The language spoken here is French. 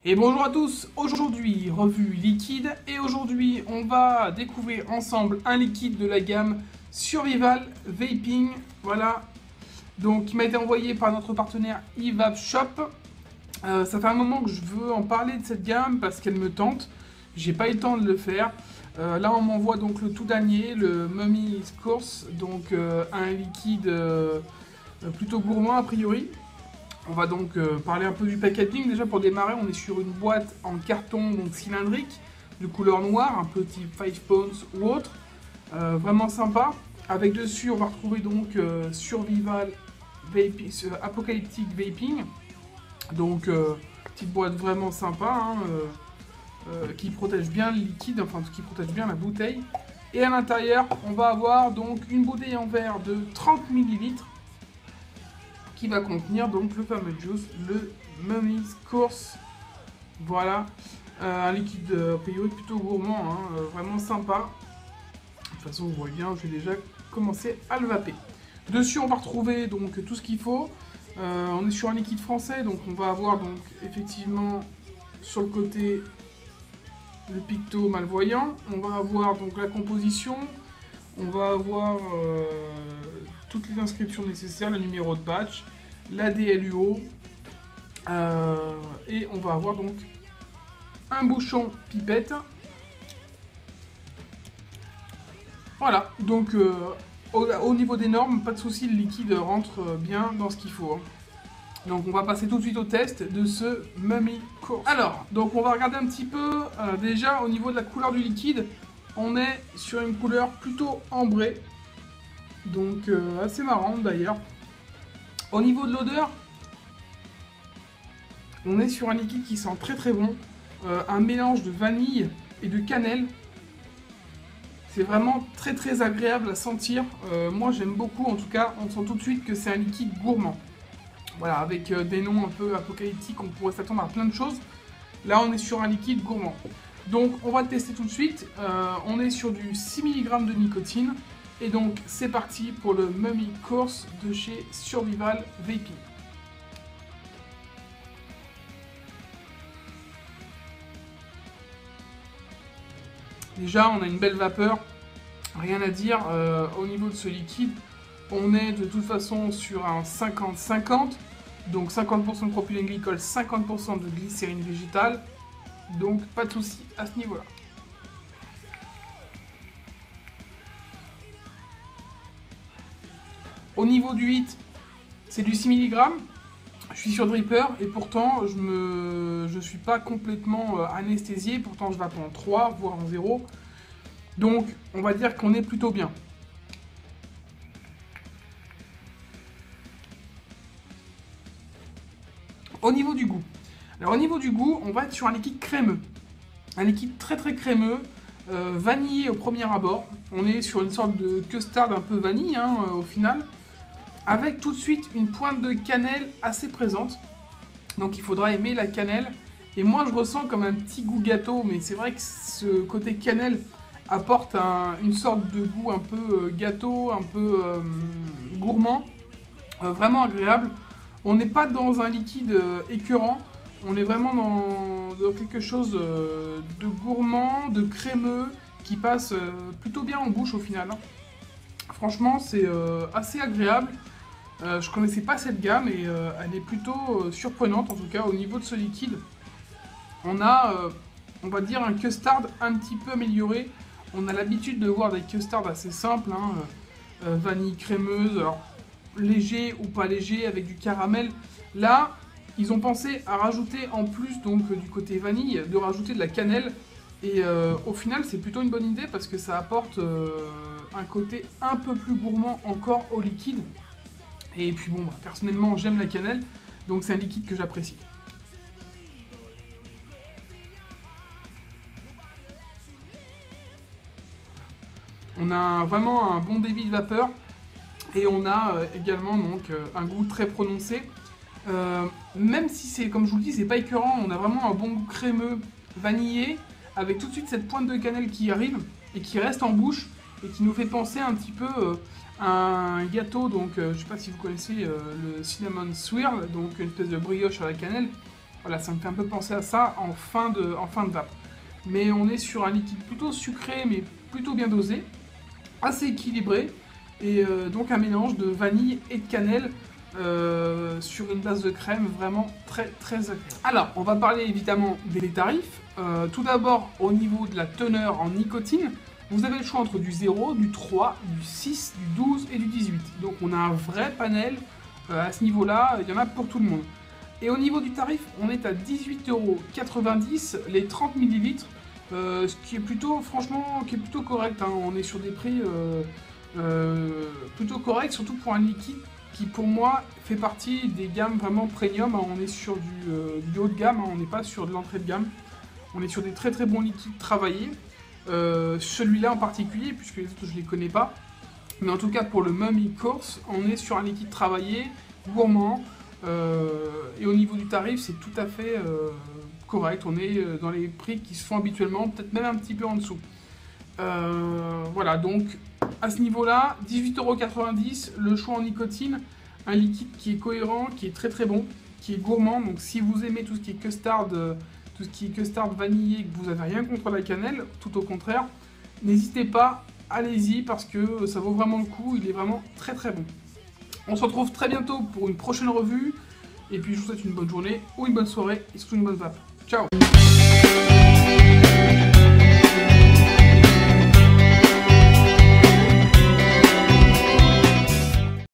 Et bonjour à tous, aujourd'hui revue liquide et aujourd'hui on va découvrir ensemble un liquide de la gamme Survival Vaping, voilà, donc qui m'a été envoyé par notre partenaire eVap Shop. Ça fait un moment que je veux en parler de cette gamme parce qu'elle me tente, j'ai pas eu le temps de le faire. Là on m'envoie donc le tout dernier, le Mummy's Course, donc un liquide plutôt gourmand a priori. On va donc parler un peu du packaging. Déjà pour démarrer, on est sur une boîte en carton donc cylindrique de couleur noire, un peu type 5 Pounds ou autre. Vraiment sympa. Avec dessus, on va retrouver donc Survival Vaping, Apocalyptic Vaping. Donc petite boîte vraiment sympa hein, qui protège bien le liquide, enfin qui protège bien la bouteille. Et à l'intérieur, on va avoir donc une bouteille en verre de 30 ml. Qui va contenir donc le fameux juice, le Mummy's Course. Voilà, un liquide a priori plutôt gourmand, hein, vraiment sympa. De toute façon, vous voyez bien, j'ai déjà commencé à le vaper. Dessus, on va retrouver donc tout ce qu'il faut. On est sur un liquide français, donc on va avoir donc effectivement sur le côté le picto malvoyant. On va avoir donc la composition. On va avoir toutes les inscriptions nécessaires, le numéro de batch, la DLUO, et on va avoir donc un bouchon pipette. Voilà, donc au niveau des normes, pas de souci, le liquide rentre bien dans ce qu'il faut. Donc on va passer tout de suite au test de ce Mummy Course. Alors, donc on va regarder un petit peu, déjà au niveau de la couleur du liquide, on est sur une couleur plutôt ambrée. Donc assez marrant d'ailleurs. Au niveau de l'odeur, on est sur un liquide qui sent très très bon. Un mélange de vanille et de cannelle. C'est vraiment très très agréable à sentir. Moi j'aime beaucoup, en tout cas on sent tout de suite que c'est un liquide gourmand. Voilà, avec des noms un peu apocalyptiques, on pourrait s'attendre à plein de choses. Là on est sur un liquide gourmand. Donc on va le tester tout de suite. On est sur du 6 mg de nicotine. Et donc c'est parti pour le Mummy Course de chez Survival Vaping. Déjà on a une belle vapeur, rien à dire. Au niveau de ce liquide, on est de toute façon sur un 50-50. Donc 50% de propylène glycol, 50% de glycérine végétale. Donc pas de souci à ce niveau-là. Au niveau du HIT, c'est du 6 mg. Je suis sur Dripper et pourtant je suis pas complètement anesthésié. Pourtant je vape en 3, voire en 0. Donc on va dire qu'on est plutôt bien. Au niveau du goût. Alors au niveau du goût, on va être sur un liquide crémeux. Un liquide très très crémeux. Vanillé au premier abord. On est sur une sorte de custard un peu vanille hein, au final. Avec tout de suite une pointe de cannelle assez présente. Donc il faudra aimer la cannelle. Et moi je ressens comme un petit goût gâteau, mais c'est vrai que ce côté cannelle apporte une sorte de goût un peu gâteau, un peu gourmand. Vraiment agréable. On n'est pas dans un liquide écœurant. On est vraiment dans quelque chose de gourmand, de crémeux, qui passe plutôt bien en bouche au final. Franchement c'est assez agréable. Je connaissais pas cette gamme et elle est plutôt surprenante en tout cas au niveau de ce liquide. On a, on va dire, un custard un petit peu amélioré. On a l'habitude de voir des custards assez simples, hein, vanille crémeuse, alors, léger ou pas léger avec du caramel. Là, ils ont pensé à rajouter en plus donc du côté vanille, de rajouter de la cannelle. Et au final, c'est plutôt une bonne idée parce que ça apporte un côté un peu plus gourmand encore au liquide. Et puis bon, bah, personnellement j'aime la cannelle, donc c'est un liquide que j'apprécie. On a vraiment un bon débit de vapeur et on a également donc un goût très prononcé. Même si c'est, comme je vous le dis, c'est pas écœurant, on a vraiment un bon goût crémeux, vanillé, avec tout de suite cette pointe de cannelle qui arrive et qui reste en bouche et qui nous fait penser un petit peu un gâteau, donc je sais pas si vous connaissez le cinnamon swirl, donc une espèce de brioche à la cannelle. Voilà, ça me fait un peu penser à ça en fin de vape. Mais on est sur un liquide plutôt sucré, mais plutôt bien dosé, assez équilibré, et donc un mélange de vanille et de cannelle sur une base de crème vraiment très agréable. Alors, on va parler évidemment des tarifs. Tout d'abord, au niveau de la teneur en nicotine, vous avez le choix entre du 0, du 3, du 6, du 12 et du 18. Donc on a un vrai panel à ce niveau-là, il y en a pour tout le monde. Et au niveau du tarif, on est à 18,90 € les 30 ml, ce qui est plutôt, franchement, qui est plutôt correct. Hein. On est sur des prix plutôt corrects, surtout pour un liquide qui, pour moi, fait partie des gammes vraiment premium. Hein. On est sur du haut de gamme, hein. On n'est pas sur de l'entrée de gamme. On est sur des très bons liquides travaillés. Celui-là en particulier, puisque les autres je les connais pas. Mais en tout cas, pour le Mummy Course, on est sur un liquide travaillé, gourmand. Et au niveau du tarif, c'est tout à fait correct. On est dans les prix qui se font habituellement, peut-être même un petit peu en dessous. Voilà, donc à ce niveau-là, 18,90 €, le choix en nicotine, un liquide qui est cohérent, qui est très bon, qui est gourmand. Donc si vous aimez tout ce qui est custard, vanillé, que vous n'avez rien contre la cannelle, tout au contraire, n'hésitez pas, allez-y parce que ça vaut vraiment le coup, il est vraiment très bon. On se retrouve très bientôt pour une prochaine revue, et puis je vous souhaite une bonne journée ou une bonne soirée, et surtout une bonne vape. Ciao!